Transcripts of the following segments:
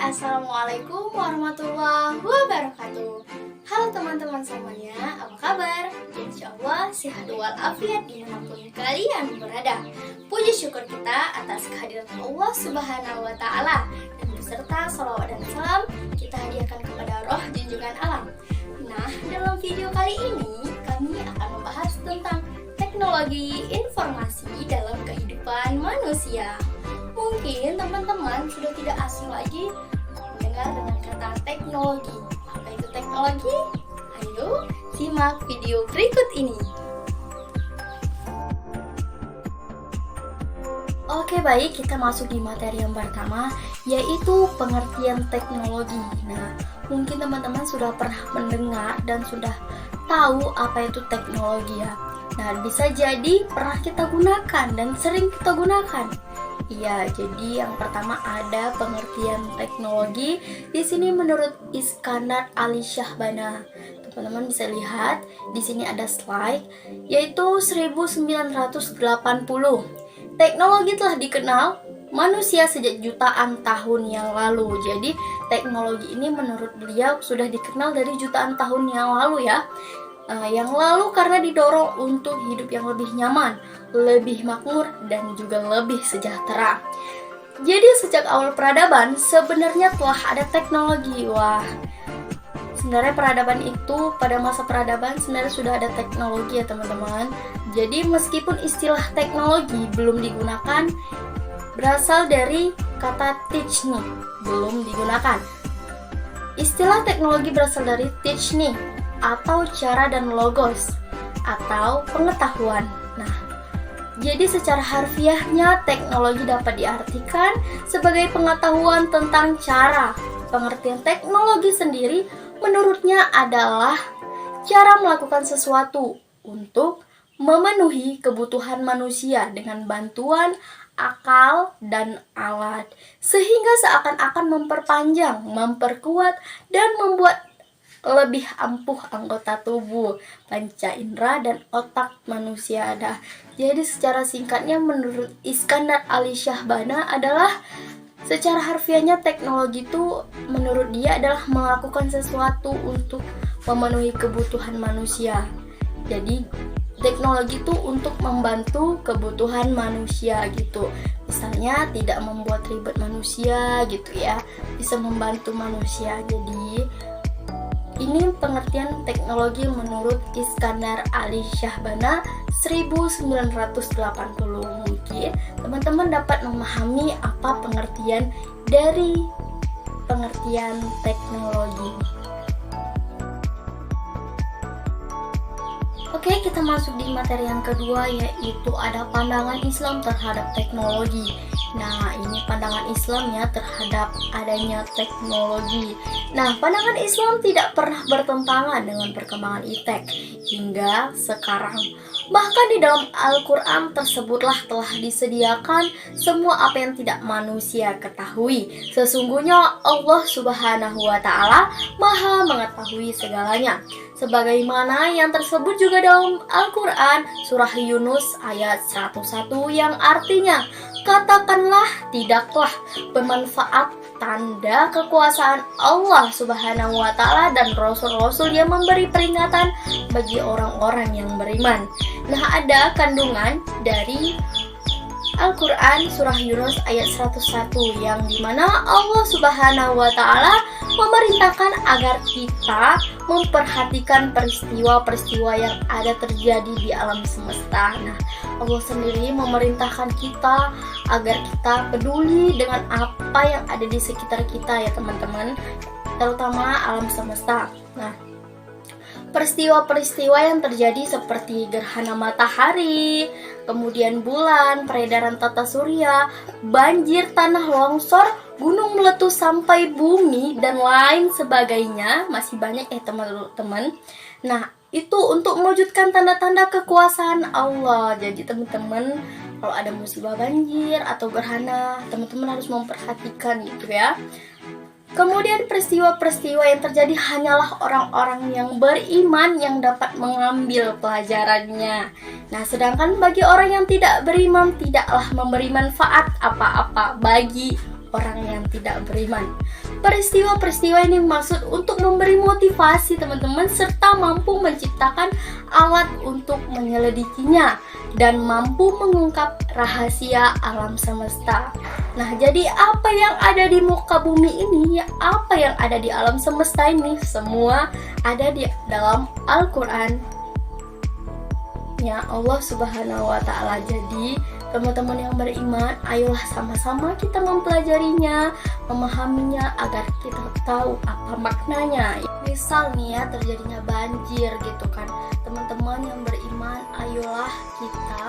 Assalamualaikum warahmatullahi wabarakatuh. Halo teman-teman semuanya, apa kabar? Insya Allah sehat walafiat dimanapun kalian berada. Puji syukur kita atas kehadiran Allah Subhanahu wa Ta'ala, dan beserta salawat dan salam kita hadiahkan kepada roh junjungan alam. Nah, dalam video kali ini kami akan membahas tentang teknologi informasi dalam kehidupan manusia. Mungkin teman-teman sudah tidak asing lagi mendengar dengan kata teknologi. Apa itu teknologi? Ayo simak video berikut ini. Oke, baik, kita masuk di materi yang pertama, yaitu pengertian teknologi. Nah, mungkin teman-teman sudah pernah mendengar dan sudah tahu apa itu teknologi ya. Nah, bisa jadi pernah kita gunakan dan sering kita gunakan. Iya, jadi yang pertama ada pengertian teknologi. Di sini menurut Iskandar Ali Syahbana. Teman-teman bisa lihat di sini ada slide, yaitu 1980. Teknologi telah dikenal manusia sejak jutaan tahun yang lalu. Jadi teknologi ini menurut beliau sudah dikenal dari jutaan tahun yang lalu ya. Yang lalu karena didorong untuk hidup yang lebih nyaman, lebih makmur, dan juga lebih sejahtera. Jadi sejak awal peradaban sebenarnya telah ada teknologi. Wah, sebenarnya peradaban itu, pada masa peradaban sebenarnya sudah ada teknologi ya teman-teman. Jadi meskipun istilah teknologi belum digunakan, berasal dari kata techni, belum digunakan. Istilah teknologi berasal dari techni, atau cara dan logos, atau pengetahuan. Nah, jadi secara harfiahnya teknologi dapat diartikan sebagai pengetahuan tentang cara. Pengertian teknologi sendiri menurutnya adalah cara melakukan sesuatu untuk memenuhi kebutuhan manusia dengan bantuan akal dan alat, sehingga seakan-akan memperpanjang, memperkuat, dan membuat lebih ampuh anggota tubuh, panca indera, dan otak manusia ada. Jadi secara singkatnya menurut Iskandar Ali Syahbana adalah secara harfiahnya teknologi itu menurut dia adalah melakukan sesuatu untuk memenuhi kebutuhan manusia. Jadi teknologi itu untuk membantu kebutuhan manusia gitu. Misalnya tidak membuat ribet manusia gitu ya, bisa membantu manusia. Jadi ini pengertian teknologi menurut Iskandar Ali Syahbana 1980. Mungkin teman-teman dapat memahami apa pengertian dari pengertian teknologi. Oke, kita masuk di materi yang kedua, yaitu ada pandangan Islam terhadap teknologi. Nah, ini pandangan Islam ya terhadap adanya teknologi. Nah, pandangan Islam tidak pernah bertentangan dengan perkembangan iptek hingga sekarang. Bahkan di dalam Al-Quran tersebutlah telah disediakan semua apa yang tidak manusia ketahui. Sesungguhnya Allah Subhanahu wa Ta'ala Maha mengetahui segalanya. Sebagaimana yang tersebut juga dalam Al-Quran surah Yunus ayat 101 yang artinya, katakanlah tidaklah bermanfaat tanda kekuasaan Allah Subhanahu wa Ta'ala dan Rasul-Rasul yang memberi peringatan bagi orang-orang yang beriman. Nah, ada kandungan dari Al-Quran surah Yunus ayat 101 yang dimana Allah Subhanahu wa Ta'ala memerintahkan agar kita memperhatikan peristiwa-peristiwa yang ada terjadi di alam semesta. Nah, Allah sendiri memerintahkan kita agar kita peduli dengan apa yang ada di sekitar kita ya teman-teman, terutama alam semesta. Nah, peristiwa-peristiwa yang terjadi seperti gerhana matahari, kemudian bulan, peredaran tata surya, banjir, tanah longsor, gunung meletus sampai bumi, dan lain sebagainya. Masih banyak ya teman-teman. Nah, itu untuk mewujudkan tanda-tanda kekuasaan Allah. Jadi teman-teman, kalau ada musibah banjir atau gerhana, teman-teman harus memperhatikan gitu ya. Kemudian peristiwa-peristiwa yang terjadi hanyalah orang-orang yang beriman yang dapat mengambil pelajarannya. Nah, sedangkan bagi orang yang tidak beriman tidaklah memberi manfaat apa-apa bagi orang yang tidak beriman. Peristiwa-peristiwa ini maksud untuk memberi motivasi teman-teman serta mampu menciptakan alat untuk menyelidikinya dan mampu mengungkap rahasia alam semesta. Nah, jadi apa yang ada di muka bumi ini, apa yang ada di alam semesta ini, semua ada di dalam Al-Quran ya Allah Subhanahu wa Ta'ala. Jadi teman-teman yang beriman, ayolah sama-sama kita mempelajarinya, memahaminya agar kita tahu apa maknanya. Misal nih ya, terjadinya banjir gitu kan, teman-teman yang beriman, ayolah kita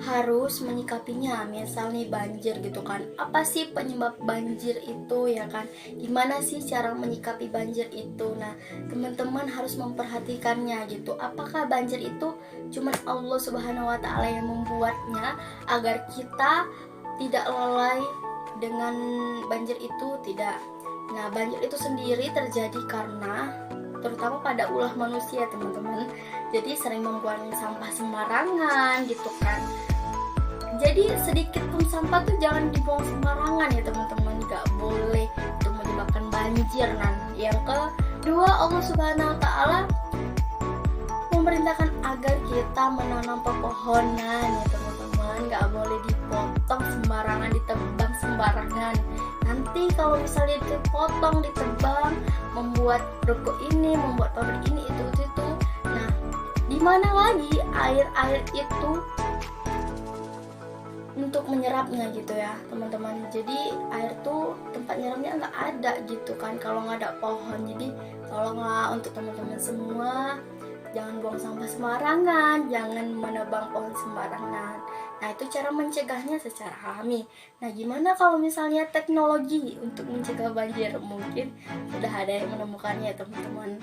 harus menyikapinya. Misal nih banjir gitu kan, apa sih penyebab banjir itu ya kan, gimana sih cara menyikapi banjir itu. Nah, teman-teman harus memperhatikannya gitu. Apakah banjir itu cuman Allah Subhanahu wa Ta'ala yang membuatnya agar kita tidak lalai dengan banjir itu? Tidak. Nah, banjir itu sendiri terjadi karena terutama pada ulah manusia teman-teman. Jadi sering membuang sampah sembarangan gitu kan. Jadi sedikit pun sampah tuh jangan dibuang sembarangan ya teman-teman, gak boleh, itu menyebabkan banjir. Nah, yang kedua, Allah Subhanahu wa Ta'ala memerintahkan agar kita menanam pepohonan ya teman-teman, gak boleh dipotong sembarangan, ditebang sembarangan. Nanti kalau misalnya dipotong, ditebang, membuat ruko ini, membuat pabrik ini, itu. Nah, di mana lagi air itu untuk menyerapnya gitu ya teman-teman. Jadi air tuh tempat nyerapnya nggak ada gitu kan kalau nggak ada pohon. Jadi tolonglah untuk teman-teman semua, jangan buang sampah sembarangan, jangan menebang pohon sembarangan. Nah, itu cara mencegahnya secara alami. Nah, gimana kalau misalnya teknologi untuk mencegah banjir? Mungkin sudah ada yang menemukannya teman-teman.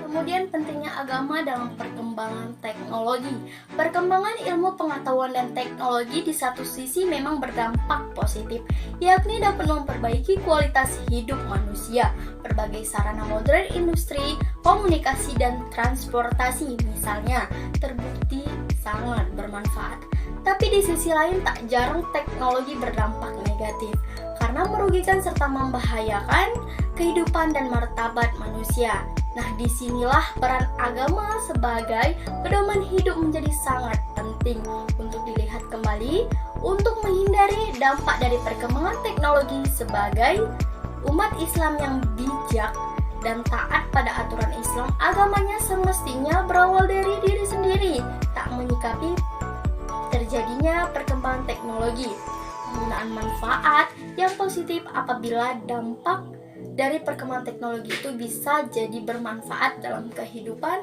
Kemudian pentingnya agama dalam perkembangan teknologi. Perkembangan ilmu pengetahuan dan teknologi di satu sisi memang berdampak positif, yakni dapat memperbaiki kualitas hidup manusia. Berbagai sarana modern industri, komunikasi, dan transportasi misalnya terbukti sangat bermanfaat. Tapi di sisi lain tak jarang teknologi berdampak negatif karena merugikan serta membahayakan kehidupan dan martabat manusia. Nah, disinilah peran agama sebagai pedoman hidup menjadi sangat penting untuk dilihat kembali untuk menghindari dampak dari perkembangan teknologi. Sebagai umat Islam yang bijak dan taat pada aturan Islam, agamanya semestinya berawal dari diri sendiri, tak menyikapi terjadinya perkembangan teknologi, penggunaan manfaat yang positif apabila dampak dari perkembangan teknologi itu bisa jadi bermanfaat dalam kehidupan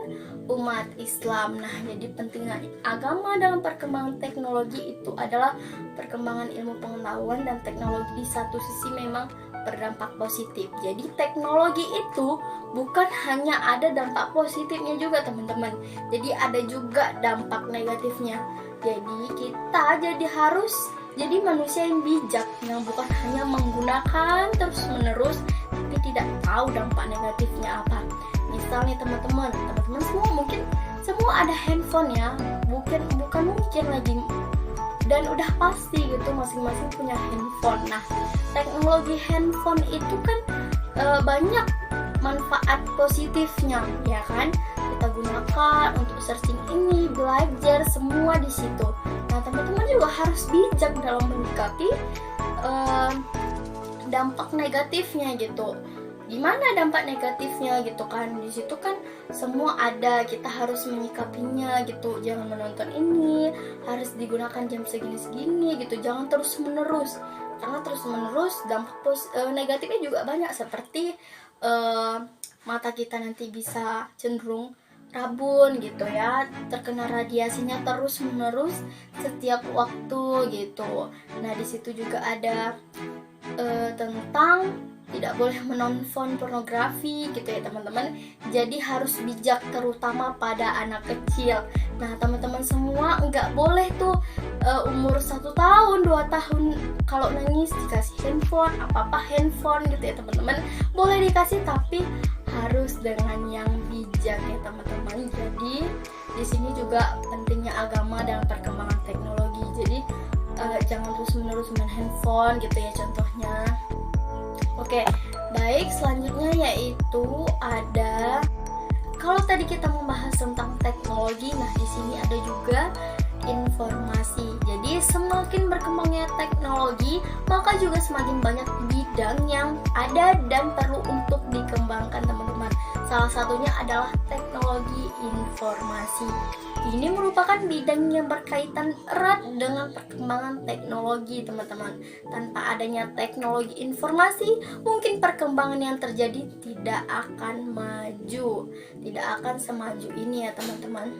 umat Islam. Nah, jadi pentingnya agama dalam perkembangan teknologi itu adalah perkembangan ilmu pengetahuan dan teknologi di satu sisi memang berdampak positif. Jadi teknologi itu bukan hanya ada dampak positifnya juga teman-teman. Jadi ada juga dampak negatifnya. Jadi kita harus jadi manusia yang bijak, yang bukan hanya menggunakan terus-menerus tapi tidak tahu dampak negatifnya apa. Misalnya teman-teman semua ada handphone ya, bukan mungkin lagi, dan udah pasti gitu masing-masing punya handphone. Nah, teknologi handphone itu kan banyak manfaat positifnya ya kan, kita gunakan untuk searching ini, belajar, semua di situ. Nah, teman-teman juga harus bijak dalam menyikapi dampak negatifnya gitu. Gimana dampak negatifnya gitu kan? Di situ kan semua ada, kita harus menyikapinya gitu. Jangan menonton ini, harus digunakan jam segini-segini gitu. Jangan terus-menerus. Karena terus-menerus dampak negatifnya juga banyak, seperti mata kita nanti bisa cenderung rabun gitu ya, terkena radiasinya terus-menerus setiap waktu gitu. Nah, di situ juga ada tentang tidak boleh menonton pornografi gitu ya teman-teman. Jadi harus bijak terutama pada anak kecil. Nah, teman-teman semua nggak boleh tuh umur 1 tahun 2 tahun kalau nangis dikasih handphone, apa-apa handphone gitu ya teman-teman. Boleh dikasih tapi harus dengan yang bijak ya teman-teman. Jadi di sini juga pentingnya agama dalam perkembangan teknologi. jangan terus-menerus main handphone gitu ya contohnya. Oke, baik, selanjutnya yaitu ada, kalau tadi kita membahas tentang teknologi, nah di sini ada juga informasi. Jadi semakin berkembangnya teknologi, maka juga semakin banyak bidang yang ada dan perlu untuk dikembangkan teman-teman. Salah satunya adalah teknologi informasi. Ini merupakan bidang yang berkaitan erat dengan perkembangan teknologi teman-teman. Tanpa adanya teknologi informasi, mungkin perkembangan yang terjadi tidak akan maju, tidak akan semaju ini ya teman-teman.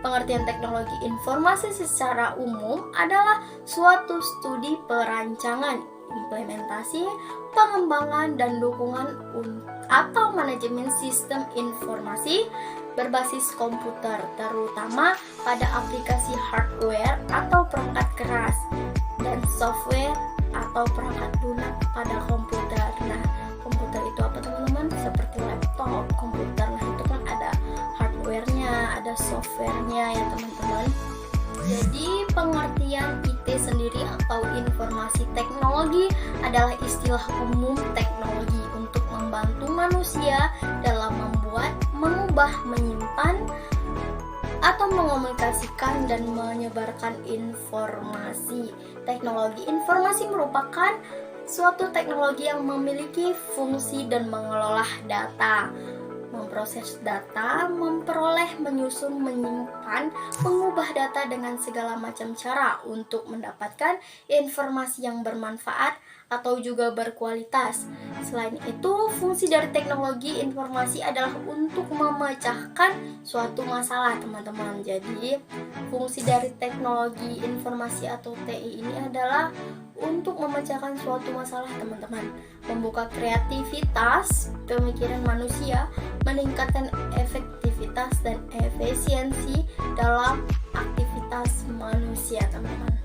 Pengertian teknologi informasi secara umum adalah suatu studi perancangan, implementasi, pengembangan, dan dukungan atau manajemen sistem informasi berbasis komputer, terutama pada aplikasi hardware atau perangkat keras, dan software atau perangkat lunak pada komputer. Nah, komputer itu apa teman-teman? Seperti laptop, komputer. Nah, itu kan ada hardware-nya, ada software-nya ya teman-teman. Jadi pengertian IT sendiri atau informasi teknologi adalah istilah umum teknologi untuk membantu manusia dalam membuat, mengubah, menyimpan, atau mengomunikasikan dan menyebarkan informasi. Teknologi informasi merupakan suatu teknologi yang memiliki fungsi dan mengelola data, memproses data, memperoleh, menyusun, menyimpan, mengubah data dengan segala macam cara untuk mendapatkan informasi yang bermanfaat atau juga berkualitas. Selain itu, fungsi dari teknologi informasi adalah untuk memecahkan suatu masalah, teman-teman. Jadi, fungsi dari teknologi informasi atau TI ini adalah untuk memecahkan suatu masalah, teman-teman. Membuka kreativitas pemikiran manusia, meningkatkan efektivitas dan efisiensi dalam aktivitas manusia, teman-teman.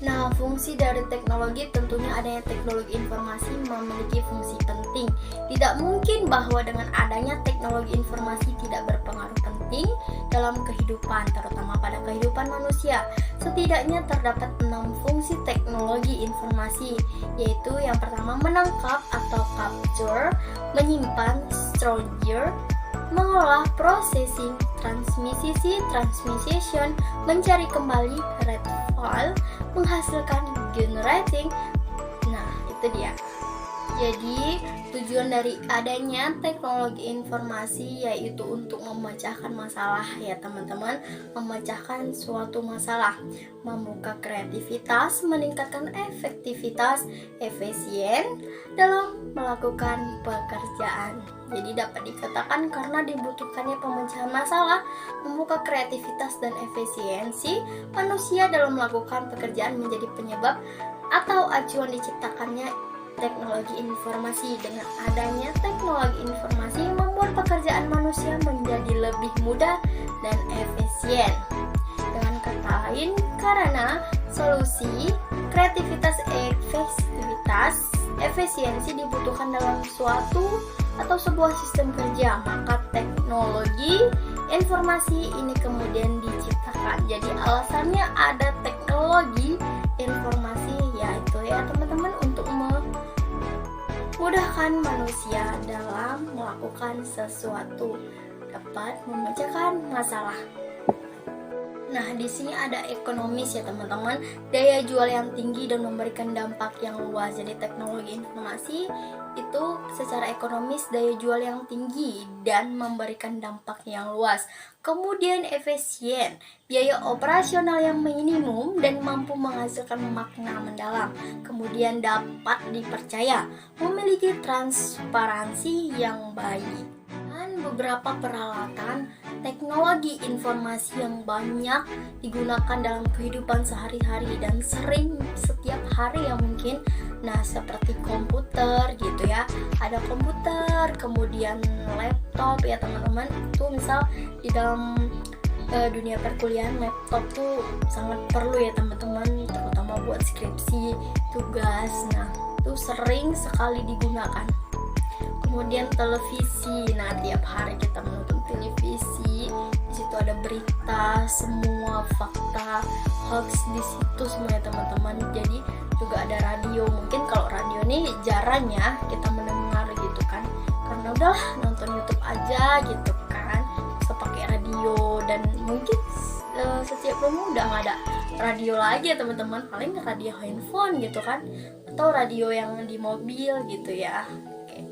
Nah, fungsi dari teknologi tentunya adanya teknologi informasi memiliki fungsi penting. Tidak mungkin bahwa dengan adanya teknologi informasi tidak berpengaruh penting dalam kehidupan, terutama pada kehidupan manusia. Setidaknya terdapat 6 fungsi teknologi informasi, yaitu yang pertama menangkap atau capture, menyimpan storage, mengolah processing, transmission, mencari kembali retrieval, menghasilkan generating. Nah, itu dia. Jadi, tujuan dari adanya teknologi informasi yaitu untuk memecahkan masalah ya teman-teman, memecahkan suatu masalah, membuka kreativitas, meningkatkan efektivitas, efisien dalam melakukan pekerjaan. Jadi dapat dikatakan karena dibutuhkannya pemecahan masalah, membuka kreativitas dan efisiensi manusia dalam melakukan pekerjaan menjadi penyebab atau acuan diciptakannya teknologi informasi. Dengan adanya teknologi informasi membuat pekerjaan manusia menjadi lebih mudah dan efisien. Dengan kata lain, karena solusi, kreativitas, efisiensi dibutuhkan dalam suatu atau sebuah sistem kerja, maka teknologi informasi ini kemudian diciptakan. Jadi alasannya ada teknologi informasi yaitu ya teman-teman untuk memudahkan manusia dalam melakukan sesuatu, dapat memecahkan masalah. Nah, di sini ada ekonomis ya teman-teman, daya jual yang tinggi dan memberikan dampak yang luas. Jadi teknologi informasi itu secara ekonomis daya jual yang tinggi dan memberikan dampak yang luas. Kemudian efisien, biaya operasional yang minimum dan mampu menghasilkan makna mendalam. Kemudian dapat dipercaya, memiliki transparansi yang baik. Dan beberapa peralatan teknologi informasi yang banyak digunakan dalam kehidupan sehari-hari dan sering setiap hari ya mungkin. Nah, seperti komputer gitu ya. Ada komputer, kemudian laptop ya teman-teman. Itu misal di dalam dunia perkuliahan laptop tuh sangat perlu ya teman-teman, terutama buat skripsi, tugas. Nah, itu sering sekali digunakan. Kemudian televisi, nah tiap hari kita menonton televisi, di situ ada berita, semua fakta, hoax di situ semuanya teman-teman. Jadi juga ada radio. Mungkin kalau radio nih jarang ya kita mendengar gitu kan, karena udah nonton YouTube aja gitu kan, bisa pakai radio. Dan mungkin setiap rumah udah nggak ada radio lagi ya teman-teman, paling radio handphone gitu kan, atau radio yang di mobil gitu ya. Oke.